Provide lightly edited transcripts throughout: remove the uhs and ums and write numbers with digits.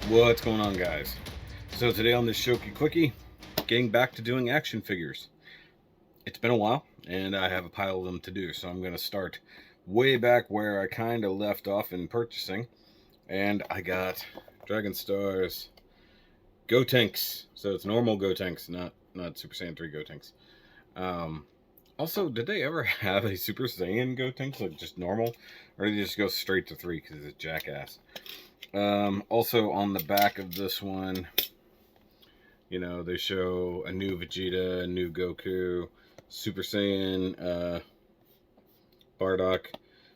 What's going on, guys? So today on this SHOKY Quickie, getting back to doing action figures. It's been a while, and I have a pile of them to do, so I'm going to start way back where I kind of left off in purchasing. And I got Dragon Star's GOTENKS. So it's normal GOTENKS, not Super Saiyan 3 GOTENKS. Also, did they ever have a Super Saiyan GOTENKS, like just normal? Or did they just go straight to 3 because it's a jackass? Also on the back of this one, you know, they show a new Vegeta, a new Goku, Super Saiyan, Bardock,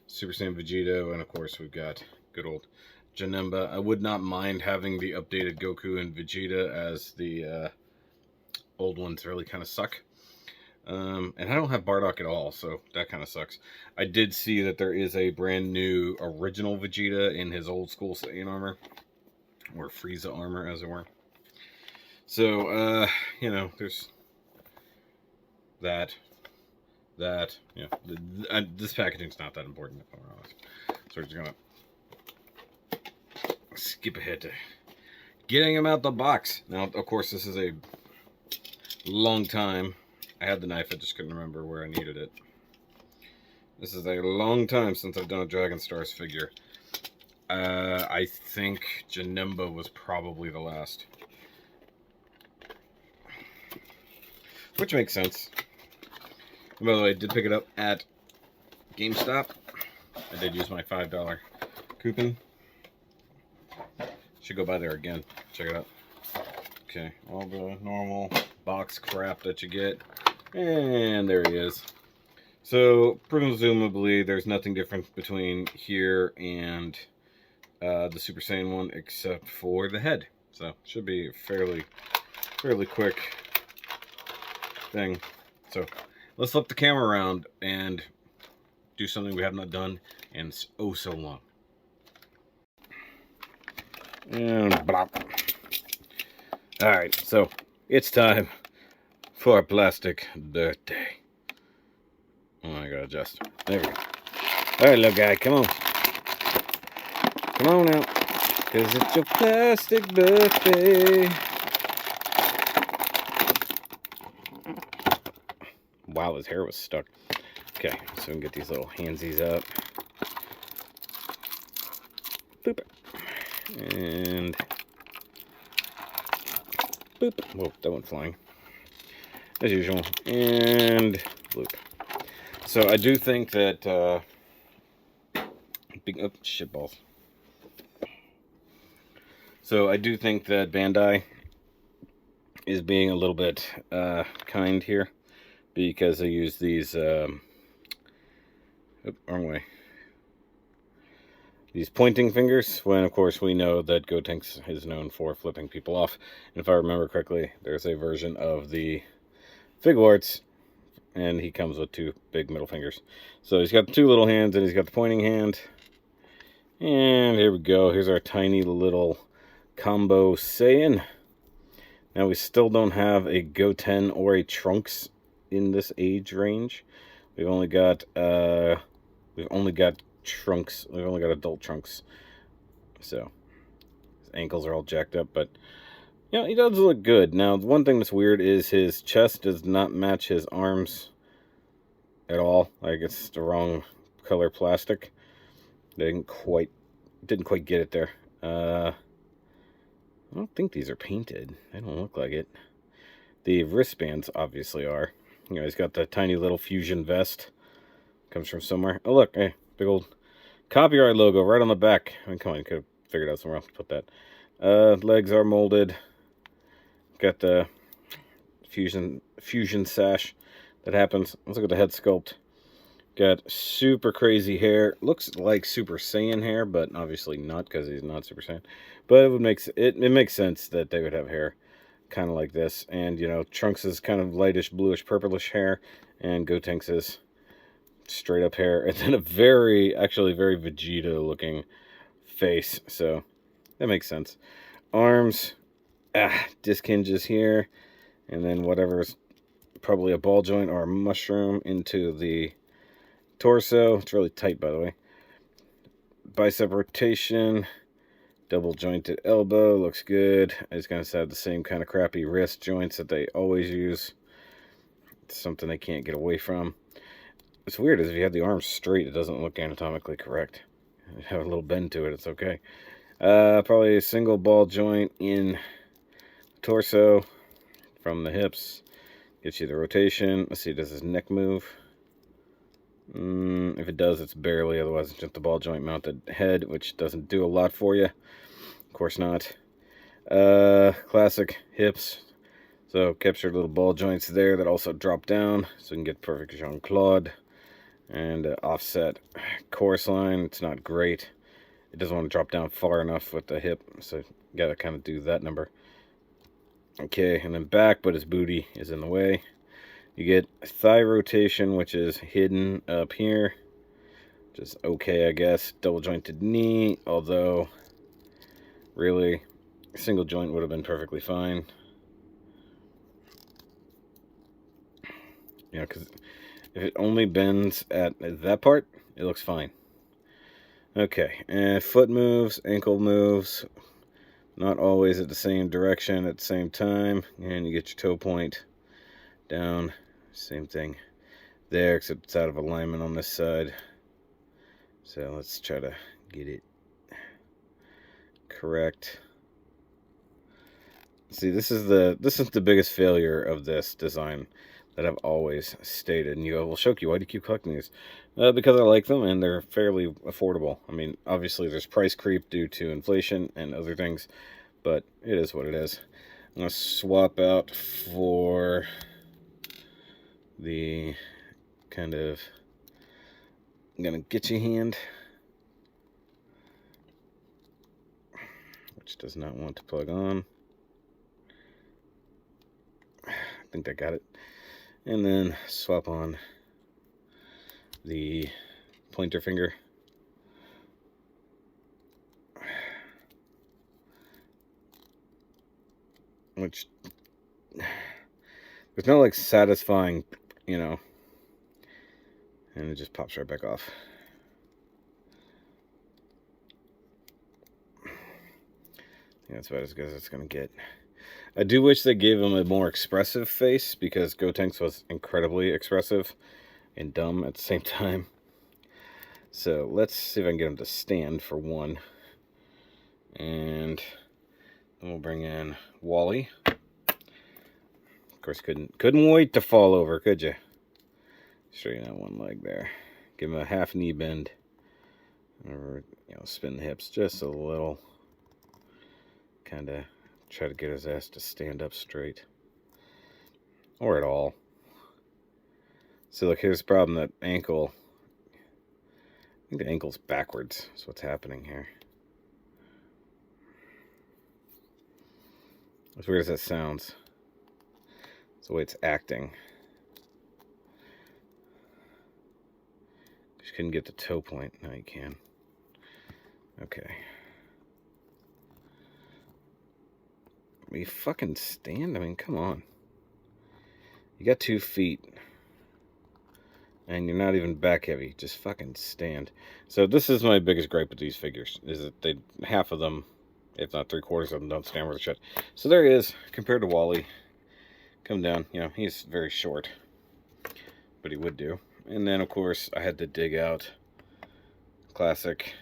Super Saiyan Vegeta, and of course we've got good old Janemba. I would not mind having the updated Goku and Vegeta, as the old ones really kind of suck. And I don't have Bardock at all, so that kind of sucks. I did see that there is a brand new original Vegeta in his old school Saiyan armor, or Frieza armor, as it were. So, you know, there's that. You know, this packaging's not that important, if I'm honest. So we're just gonna skip ahead to getting them out the box. Now, of course, this is a long time. I had the knife, I just couldn't remember where I needed it. This is a long time since I've done a Dragon Stars figure. I think Janemba was probably the last. Which makes sense. And by the way, I did pick it up at GameStop. I did use my $5 coupon. Should go by there again. Check it out. Okay, all the normal box crap that you get. And there he is. So, presumably, there's nothing different between here and the Super Saiyan one, except for the head. So, should be a fairly quick thing. So, let's flip the camera around and do something we have not done in oh so long. And blah. Alright, so it's time for a plastic birthday. Oh, I gotta adjust. There we go. Alright, little guy, come on. Come on out. Cause it's your plastic birthday. Wow, his hair was stuck. Okay, so we can get these little handsies up. Boop. And boop. Whoa, that went flying. As usual. And loop. So I do think that shitballs. So I do think that Bandai is being a little bit kind here, because they use these wrong way. These pointing fingers, when of course we know that GOTENKS is known for flipping people off. And if I remember correctly, there's a version of the Figuarts, and he comes with two big middle fingers. So he's got the two little hands, and he's got the pointing hand. And here we go. Here's our tiny little combo Saiyan. Now we still don't have a Goten or a Trunks in this age range. We've only got Trunks. We've only got adult Trunks. So his ankles are all jacked up, but yeah, he does look good. Now, the one thing that's weird is his chest does not match his arms at all. Like, it's the wrong color plastic. They didn't quite get it there. I don't think these are painted. They don't look like it. The wristbands obviously are. You know, he's got the tiny little fusion vest. Comes from somewhere. Oh, look, hey, big old copyright logo right on the back. I mean, come on, you could have figured out somewhere else to put that. Legs are molded. Got the fusion sash that happens. Let's look at the head sculpt. Got super crazy hair. Looks like Super Saiyan hair, but obviously not, because he's not Super Saiyan. But it makes sense that they would have hair kind of like this. And, you know, Trunks is kind of lightish, bluish, purplish hair, and GOTENKS is straight up hair. And then a actually very Vegeta looking face. So that makes sense. Arms, disc hinges here, and then whatever's probably a ball joint or a mushroom into the torso. It's really tight, by the way. Bicep rotation, Double jointed elbow, looks good. He's going to have the same kind of crappy wrist joints that they always use. It's something they can't get away from. It's weird, is if you have the arms straight, it doesn't look anatomically correct. If you have a little bend to it, it's okay. Probably a single ball joint in torso from the hips. Gets you the rotation. Let's see, does his neck move? If it does, it's barely. Otherwise, it's just the ball joint mounted head, which doesn't do a lot for you. Of course not. Classic hips. So captured little ball joints there that also drop down, so you can get perfect Jean-Claude. And offset chorus line. It's not great. It doesn't want to drop down far enough with the hip, so you gotta kind of do that number. Okay, and then back, but his booty is in the way. You get thigh rotation, which is hidden up here. Just okay, I guess. Double jointed knee, although really single joint would have been perfectly fine. You know, because if it only bends at that part, it looks fine. Okay, and foot moves, ankle moves, not always at the same direction at the same time. And you get your toe point down, same thing there, except it's out of alignment on this side. So let's try to get it correct. See, this is the biggest failure of this design that I've always stated. And you go, well, Shoky, why do you keep collecting these? Because I like them and they're fairly affordable. I mean, obviously there's price creep due to inflation and other things, but it is what it is. I'm going to swap out for the kind of, I'm going to get you hand, which does not want to plug on. I think I got it. And then swap on the pointer finger. Which, there's no like satisfying, you know, and it just pops right back off. Yeah, that's about as good as it's going to get. I do wish they gave him a more expressive face, because GOTENKS was incredibly expressive and dumb at the same time. So let's see if I can get him to stand for one. And then we'll bring in Wally. Of course, couldn't wait to fall over, could you? Straighten out one leg there. Give him a half knee bend. Or, you know, spin the hips just a little. Kind of try to get his ass to stand up straight. Or at all. So look, here's the problem. That ankle, I think the ankle's backwards. That's what's happening here. As weird as that sounds, it's the way it's acting. Just couldn't get the toe point. Now you can. Okay. Will you fucking stand? I mean, come on. You got 2 feet. And you're not even back heavy. Just fucking stand. So this is my biggest gripe with these figures. Is that half of them, if not 3/4 of them, don't stand worth a shit. So there he is, compared to Wally. Come down. You know, he's very short. But he would do. And then, of course, I had to dig out classic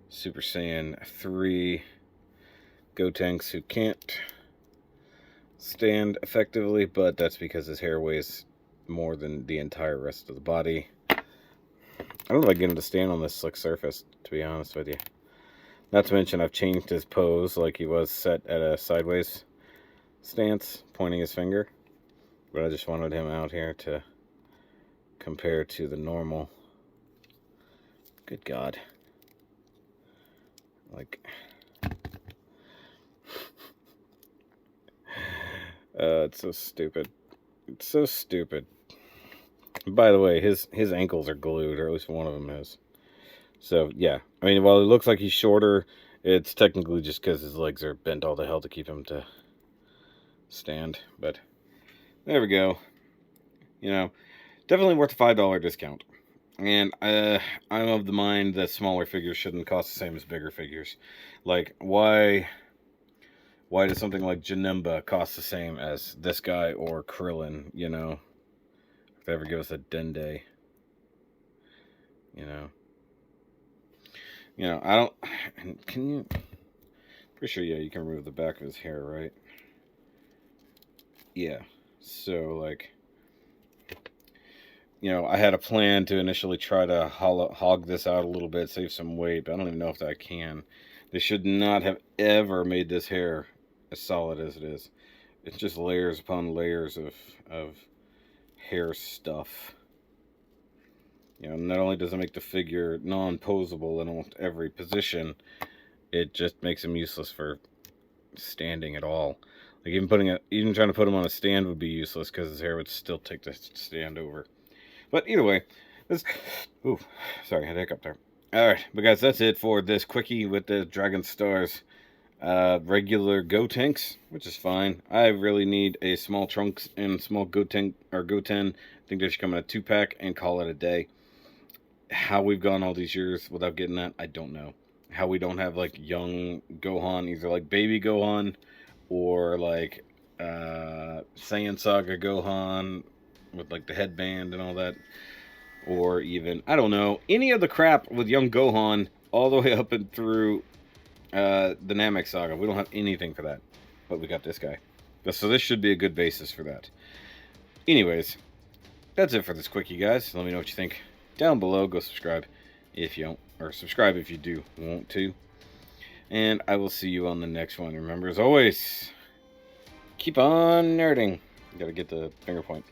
Super Saiyan 3 GOTENKS, who can't stand effectively, but that's because his hair weighs more than the entire rest of the body. I don't know if I get him to stand on this slick surface, to be honest with you. Not to mention I've changed his pose, like he was set at a sideways stance, pointing his finger. But I just wanted him out here to compare to the normal. Good God. Like... it's so stupid. It's so stupid. By the way, his ankles are glued, or at least one of them is. So, yeah. I mean, while it looks like he's shorter, it's technically just because his legs are bent all to hell to keep him to stand. But, there we go. You know, definitely worth a $5 discount. And I'm of the mind that smaller figures shouldn't cost the same as bigger figures. Like, why does something like Janemba cost the same as this guy or Krillin, you know? If they ever give us a Dende, you know? You know, I don't... Can you... Pretty sure, yeah, you can remove the back of his hair, right? Yeah. So, like... You know, I had a plan to initially try to hog this out a little bit, save some weight, but I don't even know if I can. They should not have ever made this hair as solid as it is. It's just layers upon layers of hair stuff. You know, not only does it make the figure non-posable in almost every position, it just makes him useless for standing at all. Like even trying to put him on a stand would be useless because his hair would still take the stand over. But either way, this... Ooh, sorry, I had a hiccup there. Alright, but guys, that's it for this quickie with the Dragon Stars regular Gotenks, which is fine. I really need a small Trunks and small Goten. I think they should come in a 2-pack and call it a day. How we've gone all these years without getting that, I don't know. How we don't have, like, young Gohan, either like baby Gohan or like Saiyan Saga Gohan with like the headband and all that, or even, I don't know, any of the crap with young Gohan all the way up and through the Namek Saga. We don't have anything for that, but we got this guy, so this should be a good basis for that. Anyways, that's it for this quickie, guys. Let me know what you think down below. Go subscribe if you don't, or subscribe if you do want to, and I will see you on the next one. Remember, as always, keep on nerding. Gotta get the finger point.